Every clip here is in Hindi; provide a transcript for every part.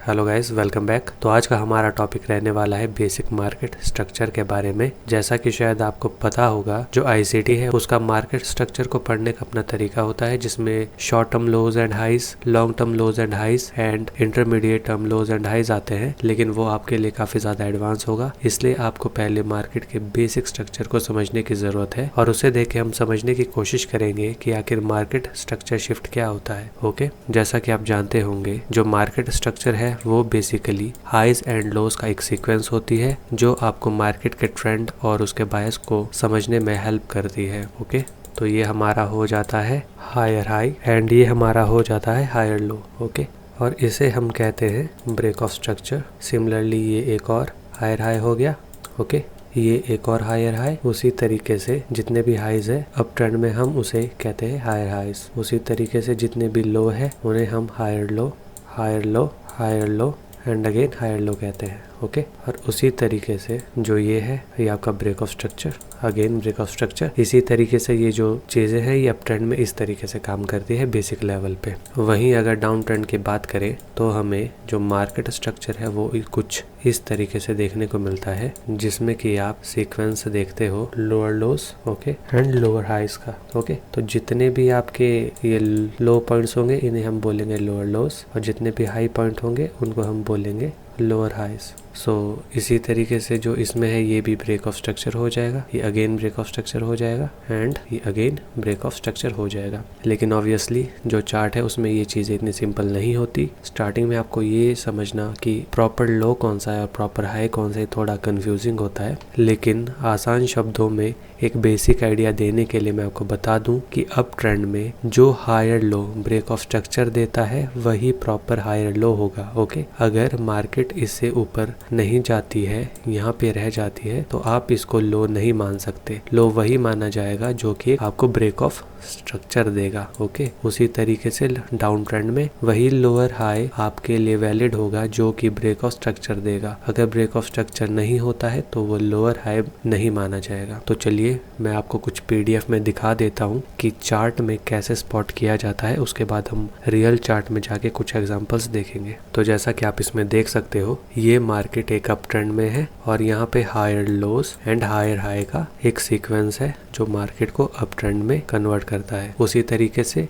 Hello guys, welcome back. तो आज का हमारा टॉपिक रहने वाला है बेसिक मार्केट स्ट्रक्चर के बारे में। जैसा कि शायद आपको पता होगा, जो आईसीटी है उसका मार्केट स्ट्रक्चर को पढ़ने का अपना तरीका होता है, जिसमें short term lows and highs, long term lows and highs and intermediate term lows and highs आते हैं। लेकिन वो आपके लिए काफी ज्यादा एडवांस होगा, इसलिए आपको पहले मार्केट के बेसिक स्ट्रक्चर को समझने की जरूरत है और उसे देख के हम समझने की कोशिश करेंगे कि आखिर मार्केट स्ट्रक्चर शिफ्ट क्या होता है। ओके, जैसा कि आप जानते होंगे, जो मार्केट स्ट्रक्चर है वो बेसिकली हाइज एंड लोज का एक सीक्वेंस होती है, जो आपको मार्केट के ट्रेंड और उसके बायस को समझने में हेल्प करती है। ओके, तो ये हमारा हो जाता है हायर हाई एंड ये हमारा हो जाता है हायर लो। ओके, और इसे हम कहते हैं ब्रेक ऑफ स्ट्रक्चर। सिमिलरली ये एक और हायर हाई हो गया। ओके, ये एक और हायर हाई। उसी तरीके से जितने भी हाइज है अप ट्रेंड में हम उसे कहते हैं हायर हाइज। उसी तरीके से जितने भी लो है उन्हें हम higher low, higher low, higher low and again higher low कहते हैं। ओके, और उसी तरीके से जो ये है ये आपका break of structure, again break of structure. इसी तरीके से ये जो चीज़ें हैं ये अप ट्रेंड में इस तरीके से काम करती है बेसिक लेवल पे। वहीं अगर डाउन ट्रेंड की बात करें तो हमें जो मार्केट स्ट्रक्चर है वो कुछ इस तरीके से देखने को मिलता है, जिसमें कि आप सीक्वेंस देखते हो lower lows okay and lower highs का। ओके, तो जितने भी आपके ये लो पॉइंट्स होंगे इन्हें हम बोलेंगे लोअर लोस, और जितने भी हाई पॉइंट होंगे उनको हम बोलेंगे लोअर हाइज। सो इसी तरीके से जो इसमें है ये भी ब्रेक ऑफ स्ट्रक्चर हो जाएगा, ये अगेन ब्रेक ऑफ स्ट्रक्चर हो जाएगा एंड ये अगेन ब्रेक ऑफ स्ट्रक्चर हो जाएगा। लेकिन ऑब्वियसली जो चार्ट है उसमें ये चीज़ें इतनी सिंपल नहीं होती। स्टार्टिंग में आपको ये समझना कि प्रॉपर लो कौन सा है और प्रॉपर हाई कौन सा है थोड़ा कंफ्यूजिंग होता है। लेकिन आसान शब्दों में एक बेसिक आइडिया देने के लिए मैं आपको बता दूं कि अप ट्रेंड में जो higher low break of structure देता है वही प्रॉपर हायर लो होगा। ओके, अगर मार्केट इससे ऊपर नहीं जाती है, यहाँ पे रह जाती है, तो आप इसको लो नहीं मान सकते। लो वही माना जाएगा जो कि आपको ब्रेक ऑफ स्ट्रक्चर देगा। ओके, उसी तरीके से डाउन ट्रेंड में वही लोअर हाई आपके लिए वैलिड होगा जो कि ब्रेक ऑफ स्ट्रक्चर देगा। अगर ब्रेक ऑफ स्ट्रक्चर नहीं होता है तो वो लोअर हाई नहीं माना जाएगा। तो चलिए मैं आपको कुछ पीडीएफ में दिखा देता हूँ कि चार्ट में कैसे स्पॉट किया जाता है, उसके बाद हम रियल चार्ट में जाके कुछ एग्जांपल्स देखेंगे। तो जैसा कि आप इसमें देख सकते हो, ये मार्केट एक अप ट्रेंड में है और यहाँ पे higher lows and higher high का एक सीक्वेंस है जो मार्केट को अप ट्रेंड में कन्वर्ट करता है। उसी तरीके से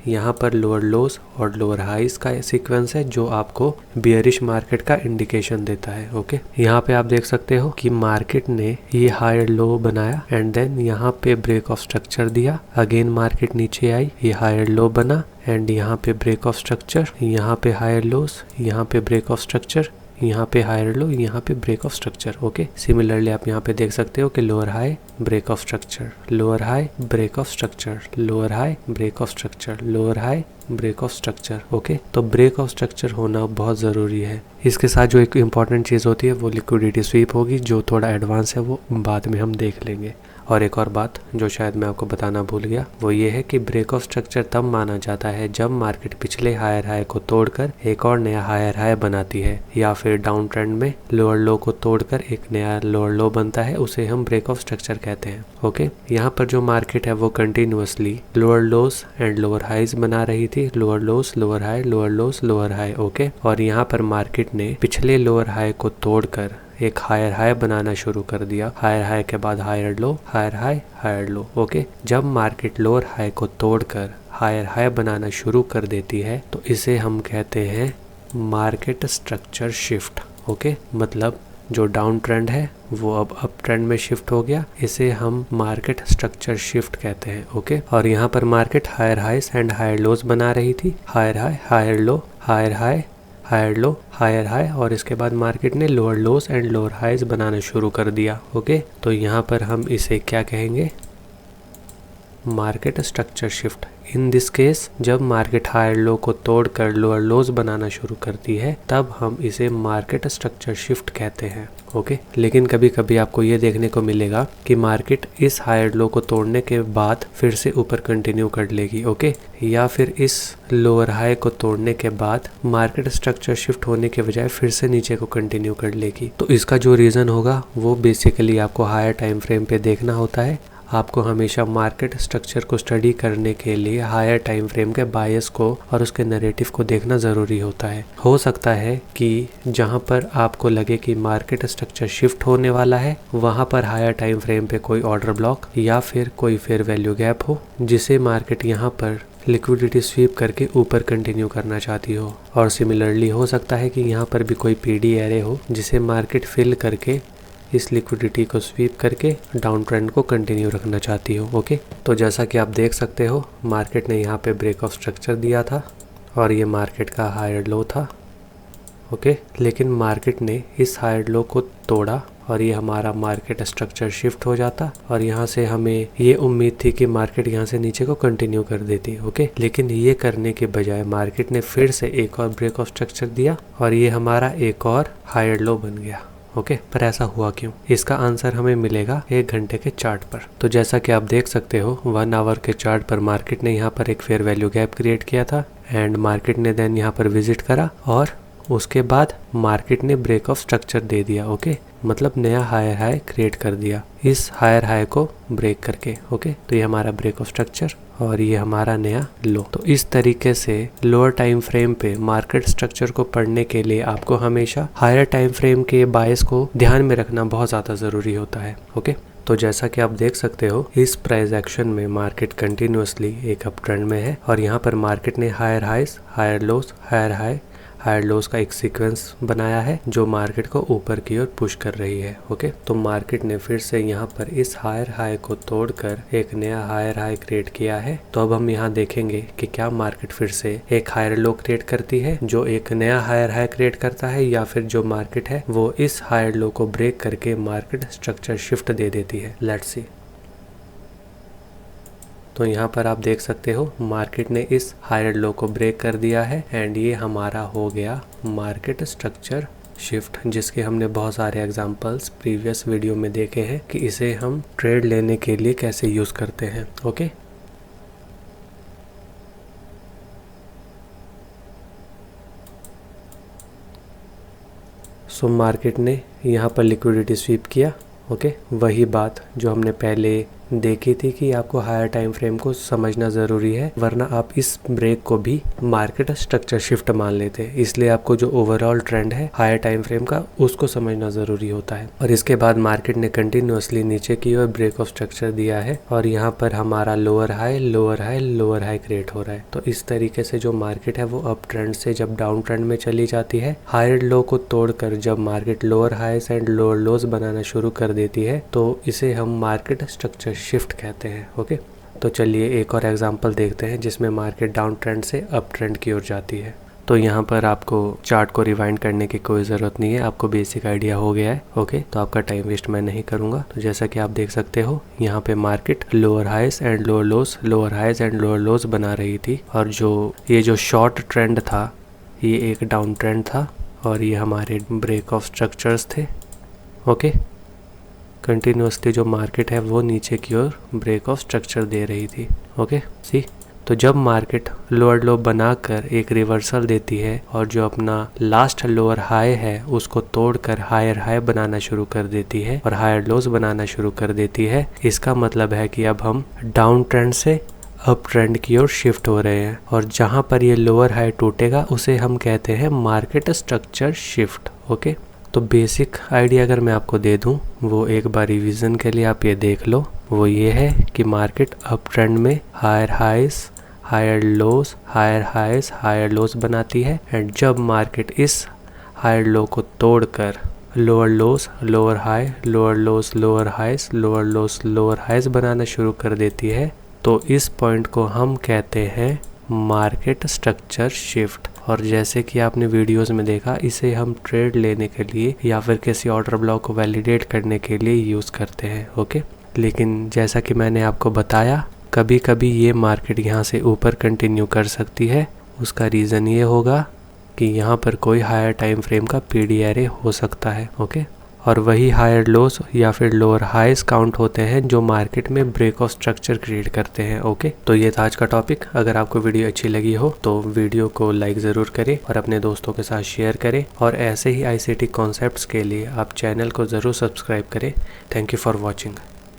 यहाँ पर लोअर लोज और लोअर हाइज का सीक्वेंस है जो आपको बियरिश मार्केट का इंडिकेशन देता है। ओके, यहाँ पे आप देख सकते हो कि मार्केट ने ये हायर लो बनाया एंड देन यहाँ पे ब्रेक ऑफ स्ट्रक्चर दिया। अगेन मार्केट नीचे आई, ये हायर लो बना एंड यहाँ पे ब्रेक ऑफ स्ट्रक्चर, यहाँ पे हायर लोज, यहाँ पे ब्रेक ऑफ स्ट्रक्चर, यहाँ पे हायर लो, यहाँ पे break of structure. Okay, similarly आप यहाँ पे देख सकते हो कि lower high break of structure, lower high break of structure, lower high break of structure, lower high break of structure. Okay, तो ब्रेक ऑफ स्ट्रक्चर होना बहुत ज़रूरी है। इसके साथ जो एक इम्पॉर्टेंट चीज़ होती है वो लिक्विडिटी स्वीप होगी, जो थोड़ा एडवांस है, वो बाद में हम देख लेंगे। और एक और बात जो शायद मैं आपको बताना भूल गया वो ये है कि ब्रेक ऑफ स्ट्रक्चर तब माना जाता है जब मार्केट पिछले हायर हाई को तोड़कर एक और नया हायर हाई बनाती है, या फिर डाउन ट्रेंड में लोअर लो को तोड़कर एक नया लोअर लो बनता है, उसे हम ब्रेक ऑफ स्ट्रक्चर कहते हैं। ओके, यहाँ पर जो मार्केट है वो continuously lower lows and lower highs बना रही थी, lower lows lower high, lower lows lower high. Okay, और यहाँ पर मार्केट ने पिछले लोअर हाई को तोड़कर एक हायर हाई बनाना शुरू कर दिया। हायर हाई के बाद higher low, higher high, higher low. Okay, जब मार्केट लोअर हाई को तोड़कर हायर हाई बनाना शुरू कर देती है तो इसे हम कहते हैं मार्केट स्ट्रक्चर शिफ्ट। ओके, मतलब जो डाउन ट्रेंड है वो अब अप ट्रेंड में शिफ्ट हो गया, इसे हम मार्केट स्ट्रक्चर शिफ्ट कहते हैं। ओके, और यहाँ पर market higher highs and higher lows बना रही थी, higher high, higher low, higher high, higher low, higher high, और इसके बाद मार्केट ने lower lows and lower highs बनाना शुरू कर दिया। ओके, तो यहाँ पर हम इसे क्या कहेंगे, market structure shift. In this case जब मार्केट हायर लो को तोड़कर लोअर लोज बनाना शुरू करती है तब हम इसे मार्केट स्ट्रक्चर शिफ्ट कहते हैं। ओके, लेकिन कभी कभी आपको ये देखने को मिलेगा कि मार्केट इस हायर लो को तोड़ने के बाद फिर से ऊपर कंटिन्यू कर लेगी। ओके, या फिर इस लोअर हाई को तोड़ने के बाद मार्केट स्ट्रक्चर शिफ्ट होने के बजाय फिर से नीचे को कंटिन्यू कर लेगी। तो इसका जो रीज़न होगा वो बेसिकली आपको हायर टाइम फ्रेम पे देखना होता है। आपको हमेशा मार्केट स्ट्रक्चर को स्टडी करने के लिए हायर टाइम फ्रेम के बायस को और उसके नैरेटिव को देखना ज़रूरी होता है। हो सकता है कि जहां पर आपको लगे कि मार्केट स्ट्रक्चर शिफ्ट होने वाला है वहां पर हायर टाइम फ्रेम पे कोई ऑर्डर ब्लॉक या फिर कोई फेयर वैल्यू गैप हो, जिसे मार्केट यहां पर लिक्विडिटी स्वीप करके ऊपर कंटिन्यू करना चाहती हो। और सिमिलरली हो सकता है कि यहाँ पर भी कोई पीडी एरे हो जिसे मार्केट फिल करके इस लिक्विडिटी को स्वीप करके डाउन ट्रेंड को कंटिन्यू रखना चाहती हो। ओके, तो जैसा कि आप देख सकते हो मार्केट ने यहाँ पे ब्रेक ऑफ स्ट्रक्चर दिया था और ये मार्केट का हायर लो था। ओके, लेकिन मार्केट ने इस हायर लो को तोड़ा और ये हमारा मार्केट स्ट्रक्चर शिफ्ट हो जाता और यहाँ से हमें ये उम्मीद थी कि मार्केट यहाँ से नीचे को कंटिन्यू कर देती। ओके, लेकिन ये करने के बजाय मार्केट ने फिर से एक और ब्रेक ऑफ स्ट्रक्चर दिया और ये हमारा एक और हायर लो बन गया। ओके, पर ऐसा हुआ क्यों? इसका आंसर हमें मिलेगा 1 घंटे के चार्ट पर। तो जैसा कि आप देख सकते हो 1 आवर के चार्ट पर मार्केट ने यहाँ पर एक फेयर वैल्यू गैप क्रिएट किया था एंड मार्केट ने देन यहाँ पर विजिट करा और उसके बाद मार्केट ने ब्रेक ऑफ स्ट्रक्चर दे दिया। ओके, मतलब नया हायर हाई क्रिएट कर दिया इस हायर हाई को ब्रेक करके। ओके, तो ये हमारा ब्रेक ऑफ स्ट्रक्चर और ये हमारा नया लो। तो इस तरीके से लोअर टाइम फ्रेम पे मार्केट स्ट्रक्चर को पढ़ने के लिए आपको हमेशा हायर टाइम फ्रेम के बायस को ध्यान में रखना बहुत ज़्यादा ज़रूरी होता है। ओके, तो जैसा कि आप देख सकते हो इस प्राइस एक्शन में मार्केट कंटिन्यूसली एक अप ट्रेंड में है और यहाँ पर मार्केट ने higher highs, higher lows, higher high, higher lows का एक सीक्वेंस बनाया है जो मार्केट को ऊपर की ओर पुश कर रही है। ओके, तो मार्केट ने फिर से यहाँ पर इस हायर हाई को तोड़कर एक नया हायर हाई क्रिएट किया है। तो अब हम यहाँ देखेंगे कि क्या मार्केट फिर से एक हायर लो क्रिएट करती है जो एक नया हायर हाई क्रिएट करता है या फिर जो मार्केट है वो इस हायर लो को ब्रेक करके मार्केट स्ट्रक्चर शिफ्ट दे देती है। Let's see. तो यहाँ पर आप देख सकते हो मार्केट ने इस हायर लो को ब्रेक कर दिया है एंड ये हमारा हो गया मार्केट स्ट्रक्चर शिफ्ट, जिसके हमने बहुत सारे एग्जांपल्स प्रीवियस वीडियो में देखे हैं कि इसे हम ट्रेड लेने के लिए कैसे यूज़ करते हैं। ओके, सो मार्केट ने यहाँ पर लिक्विडिटी स्वीप किया। ओके, वही बात जो हमने पहले देखी थी कि आपको हायर टाइम फ्रेम को समझना ज़रूरी है वरना आप इस ब्रेक को भी मार्केट स्ट्रक्चर शिफ्ट मान लेते हैं। इसलिए आपको जो ओवरऑल ट्रेंड है हायर टाइम फ्रेम का उसको समझना ज़रूरी होता है। और इसके बाद मार्केट ने कंटिन्यूसली नीचे की ओर ब्रेक ऑफ स्ट्रक्चर दिया है और यहाँ पर हमारा lower high, lower high, lower high create हो रहा है। तो इस तरीके से जो मार्केट है वो अप ट्रेंड से जब डाउन ट्रेंड में चली जाती है, हायर लो को तोड़कर जब market lower highs and lower lows बनाना शुरू कर देती है तो इसे हम मार्केट स्ट्रक्चर शिफ्ट कहते हैं। ओके, तो चलिए एक और एग्जांपल देखते हैं जिसमें मार्केट डाउन ट्रेंड से अप ट्रेंड की ओर जाती है। तो यहाँ पर आपको चार्ट को रिवाइंड करने की कोई ज़रूरत नहीं है, आपको बेसिक आइडिया हो गया है। ओके, तो आपका टाइम वेस्ट मैं नहीं करूँगा। तो जैसा कि आप देख सकते हो यहाँ पे market lower highs and lower lows, lower highs and lower lows बना रही थी और ये जो शॉर्ट ट्रेंड था ये एक डाउन ट्रेंड था और ये हमारे ब्रेक ऑफ स्ट्रक्चर्स थे। ओके, कंटिन्यूसली जो मार्केट है वो नीचे की ओर ब्रेक ऑफ स्ट्रक्चर दे रही थी। ओके, सी। तो जब मार्केट लोअर लो बनाकर एक रिवर्सल देती है और जो अपना लास्ट लोअर हाई है उसको तोड़कर हायर हाई बनाना शुरू कर देती है और हायर लोस बनाना शुरू कर देती है, इसका मतलब है कि अब हम डाउन ट्रेंड से अप ट्रेंड की ओर शिफ्ट हो रहे हैं और जहाँ पर ये लोअर हाई टूटेगा उसे हम कहते हैं मार्केट स्ट्रक्चर शिफ्ट। ओके, तो बेसिक आइडिया अगर मैं आपको दे दूं वो एक बार रिवीजन के लिए आप ये देख लो, वो ये है कि मार्केट अप ट्रेंड में higher highs, higher lows, higher highs, higher lows बनाती है एंड जब मार्केट इस हायर लो को तोड़कर lower lows, lower high, lower lows, lower highs, lower lows, lower highs बनाना शुरू कर देती है तो इस पॉइंट को हम कहते हैं मार्केट स्ट्रक्चर शिफ्ट। और जैसे कि आपने वीडियोस में देखा इसे हम ट्रेड लेने के लिए या फिर किसी ऑर्डर ब्लॉक को वैलिडेट करने के लिए यूज़ करते हैं। ओके, लेकिन जैसा कि मैंने आपको बताया कभी कभी ये मार्केट यहाँ से ऊपर कंटिन्यू कर सकती है। उसका रीज़न ये होगा कि यहाँ पर कोई हायर टाइम फ्रेम का पीडी एरे हो सकता है। ओके, और वही हायर लोस या फिर लोअर हाइस काउंट होते हैं जो मार्केट में ब्रेक ऑफ स्ट्रक्चर क्रिएट करते हैं। ओके, तो ये था आज का टॉपिक। अगर आपको वीडियो अच्छी लगी हो तो वीडियो को लाइक ज़रूर करें और अपने दोस्तों के साथ शेयर करें और ऐसे ही आईसीटी कॉन्सेप्ट्स के लिए आप चैनल को ज़रूर सब्सक्राइब करें। Thank you for watching.